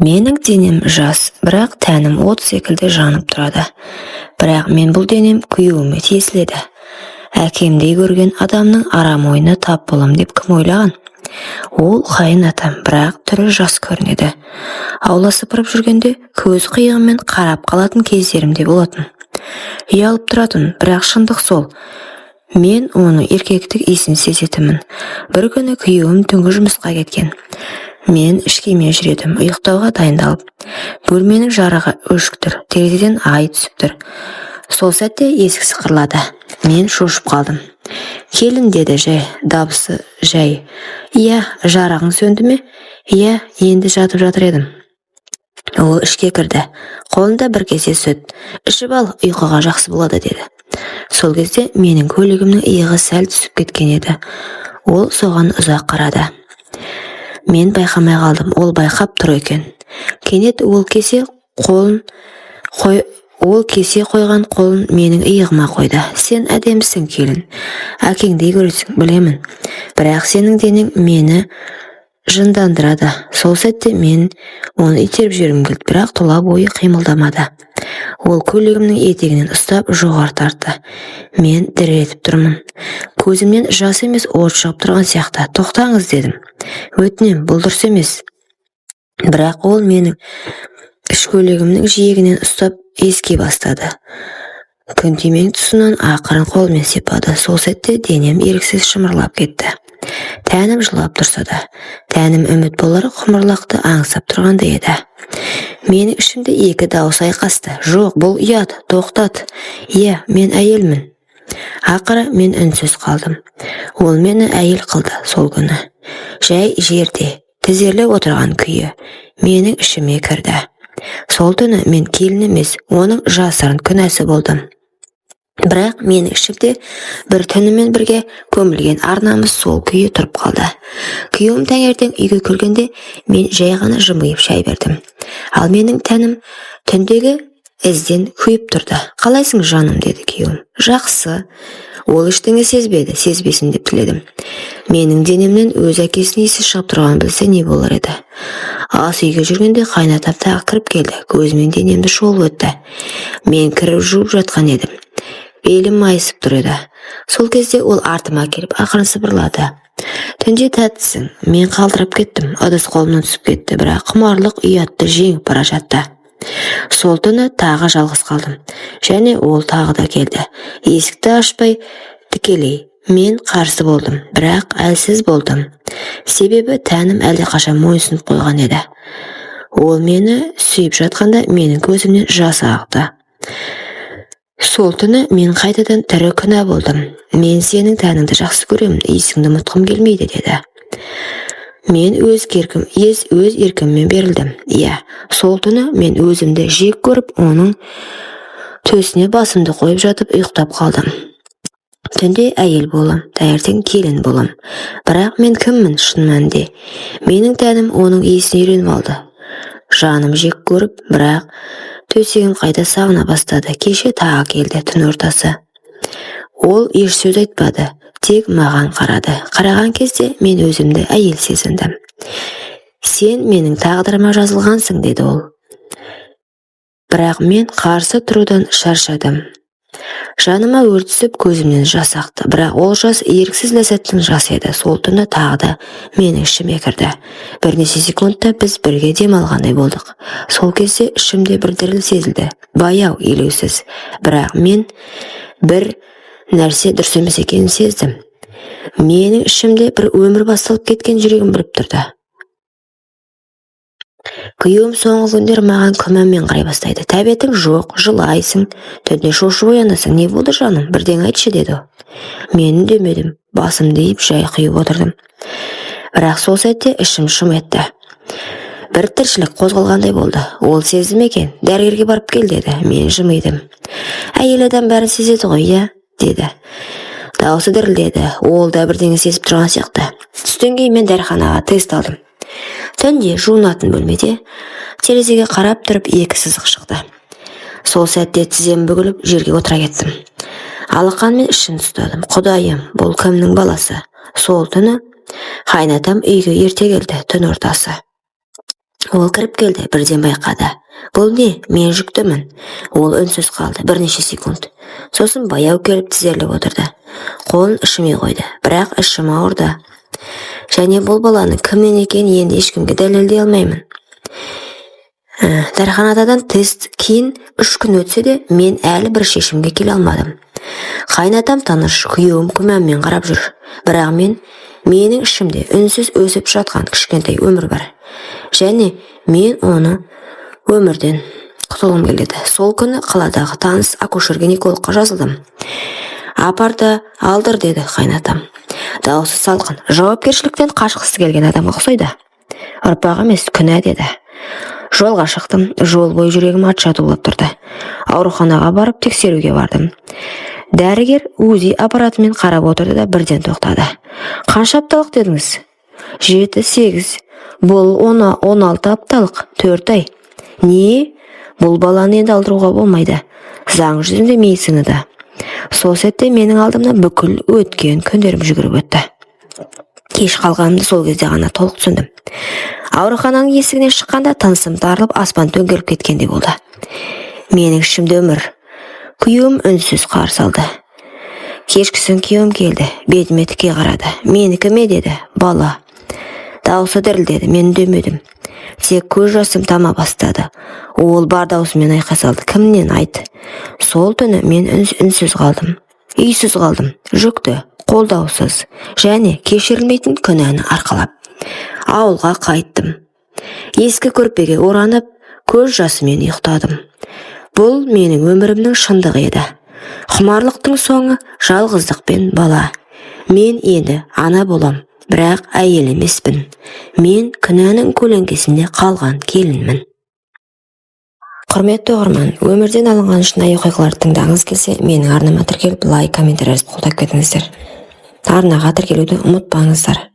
Менің денем жас, бірақ тәнім от секілді жанып тұрады. Бірақ мен бұл денем күйеуіме тиесілі. Әкемдей көрген адамның арам ойына тап болам деп кім ойлаған? Ол қайын атам, бірақ түрі жас көрінеді. Аула сыпырып жүргенде көз қиығымен қарап қалатын кездерімде болатын. Ұялып тұратын, бірақ шындық сол. Мен оның еркектік иісін сезетімін. Бір күні күйеуім түнгі жұмысқа кеткен. Мен ішкеме жүредім, ұйықтауға дайындалып. Бөлменің жарығы өшік тұр, терезеден ай түсіп тұр. Сол сәтте есік сықырлады. Мен шошып қалдым. Келін деді дабысы жай. Иә, жарығың сөнді ме? Иә, енді жатып жатыр едім. Ол ішке кірді. Қолында бір кесе сүт. Ішіп ал, ұйқыға жақсы болады деді. Сол кезде менің көйлегімнің иығы сәл түсіп кеткен еді. Ол соған ұзақ қарады. Мен байқамай қалдым, ол байқап тұр екен. Кенет ол кесе қойған қолын менің иығыма қойды. Сен әдемісің, келін. Әкеңдей көресің, білемін. Бірақ сенің денең мені жындандырады. Сол сәтте мен оны итеріп жібергім келді, бірақ тұла бойы қимылдамады. Ол көйлегімнің етегінен ұстап жоғары тартты. Мен дір етіп тұрмын. Көзімнен жас емес, от шығып тұрған сияқты. Тоқтаңыз дедім. Өтінем, бұл дұрыс емес. Бірақ ол менің іш көйлегімнің жиегінен ұстап еске бастады. Күнтимең тұсынан ақырын қолмен сипады. Сол сәтте денем еріксіз шымырлап кетті. Тәнім жылап тұрса да, тәнім үміт болар құмырлақты аңсап тұрғанда еді. Менің ішімде екі дауыс айқасты. Жоқ, бұл ұят, тоқтат. Иә, мен әйелмін. Ақыры мен үнсіз қалдым. Ол мені әйел қылды сол күні. Жай жерде, тізерлеп отырған күйі менің ішіме кірді. Сол түні мен келін емес, оның жасырын күнәсі болдым. Бірақ менің ішімде бір түнімен бірге көмілген арнамыз сол күйі тұрып қалды. Күйеуім таңертең үйге кіргенде мен жай ғана жымиып шай бердім. Ал менің тәнім түндегі ізден күйіп тұрды. Қалайсың жаным, деді күйеуім. Жақсы. Ол ештеңе сезбеді, сезбесін деп тіледім. Менің денемнен өз әкесінің иісі шығып тұрғанын білсе не болар еді. Ас үйге жүргенде қайнатам тағы кіріп келді. Көзімен денемді шолып өтті. Мен кіріп жуып жатқан едім. Белім майысып тұр еді. Сол кезде ол артыма келіп ақырын сыбырлады. Түнде тәттісің. Мен қалдырып кеттім. Ыдыс қолымнан түсіп кетті, бірақ құмарлық ұятты жеңіп бара жатты. Сол түні тағы жалғыз қалдым. Және ол тағы да келді. Есікті ашпай тікелей. Мен қарсы болдым, бірақ әлсіз болдым. Себебі тәнім әлдеқашан мойынсынып қойған еді. Ол мені сүйіп жатқанда менің көзімнен жас ағыды. Сол түні мен қайтадан тірі күнә болдым. Мен сенің тәніңді жақсы көремін, иісіңді ұмытқым келмейді, деді. Мен өз еркіммен берілдім. Иә, сол түні мен өзімді жек көріп, оның төсіне басымды қойып жатып ұйықтап қалдым. Түнде әйел болам, таңертең келін болам. Бірақ мен кіммін шын мәнінде? Менің тәнім оның иісіне үйреніп алды. Жаным жек көріп, бірақ төсегін қайта сағына бастады. Кеше тағы келді, түн ортасы. Ол еш сөз айтпады, тек маған қарады. Қараған кезде мен өзімді әйел сезіндім. Сен менің тағдырыма жазылғансың, деді ол. Бірақ мен қарсы тұрудан шаршадым. Жаныма өрт түсіп, көзімнен жас ақты. Бірақ ол жас еріксіз ләззаттың жасы еді. Сол түні тағы да менің ішіме кірді. Бірнеше секундта біз бірге демалғандай болдық. Сол кезде ішімде бір діріл сезілді. Баяу, елеусіз. Бірақ мен бір нәрсе дұрыс емес екенін сездім. Менің ішімде бір өмір басталып кеткен жүрегім біліп тұрды. Күйеуім соңғы күндер маған күмәнмен қарай бастайды. Тәбетің жоқ, жылайсың, түнде шошып оянасың. Не болды жаным? Бірден айтшы, деді. Мен үндемедім, басымды иіп жай құйып отырдым. Бірақ сол сәтте ішім шым етті. Бір тіршілік қозғалғандай болды. Ол сезді ме екен? Дәрігерге барып кел, деді. Мен жымидым. Әйел адам бәрін сезеді ғой, иә, деді. Дауысы дірілдеді. Ол да бірдеңе сезіп тұрған сияқты. Түстен кейін мен дәріханаға тест алдым. Түнде жуынатын бөлмеде терезеге қарап тұрып екі сызық шықты. Сол сәтте тізем бүгіліп жерге отыра кеттім. Алақанмен ішін ұстадым. Құдайым, бұл кімнің баласы? Сол түні қайнатам үйге ерте келді, түн ортасы. Ол кіріп келді, бірден байқады. Бұл не? Мен жүктімін. Ол үнсіз қалды бірнеше секунд. Сосын баяу келіп тізерлеп отырды. Қолын ішіме қойды, бірақ ішім ауырды. Және бұл баланың кімнен екенін енді ешкімге дәлелдей алмаймын. Дәріханадан тест кейін 3 күн өтсе де, мен әлі бір шешімге келе алмадым. Қайнатам таныш, күйеуім күмәнмен қарап жүр. Бірақ менің ішімде үнсіз өсіп жатқан кішкентай өмір бар. Және мен оны өмірден құтылғым келеді. Сол күні қаладағы таныс акушер-гинекологқа жазылдым. Апарды алдыр, деді қайнатам. Дауысы салқын, жауапкершіліктен қашқысы келген адамға ұқсайды. Ұрпақ емес, күнә, деді. Жолға шықтым, жол бойы жүрегім ат-шат болып тұрды. Ауруханаға барып тексеруге бардым. Дәрігер УЗИ аппаратымен қарап отырды да бірден тоқтады. Қанша апталық дедіңіз? 7-8. Бұл 16 апталық, 4 ай. Не? Бұл баланы енді алдыруға болмайды. Заң жүзінде медицинада. Сол сәтте менің алдымнан бүкіл өткен күндерім жүгіріп өтті. Кеш қалғанымды сол кезде ғана толық түсіндім. Аурухананың есігінен шыққанда тынысым тарылып, аспан төңкеріліп кеткендей болды. Менің ішімде өмір. Күйеуім үнсіз қарсы алды. Кешкісін күйеуім келді, бетіме тіке қарады. Менікі ме, деді. Бала. Дауысы дірілдеді, мен үндемедім. Тек көз жасым тама бастады. Ол бар даусымен айқай салды. Кімнен айт? Сол түні мен үнсіз қалдым. Үйсіз қалдым. Жүкті, қолдаусыз және кешірілмейтін күнәні арқалап. Ауылға қайттым. Ескі көрпеге оранып, көз жасымен ұйықтадым. Бұл менің өмірімнің шындығы еді. Құмарлықтың соңы жалғыздық пен бала. Мен енді ана болам, бірақ әйел емеспін. Мен күнәнің көлеңкесінде қалған келінмін. Құрметті оқырман, өмірден алынған шынайы оқиғаларды тыңдағыңыз келсе, менің арнама тіркеліп, лайк, комментарий жазып қолдап кетіңіздер. Арнаға тіркелуді ұмытпаңыздар.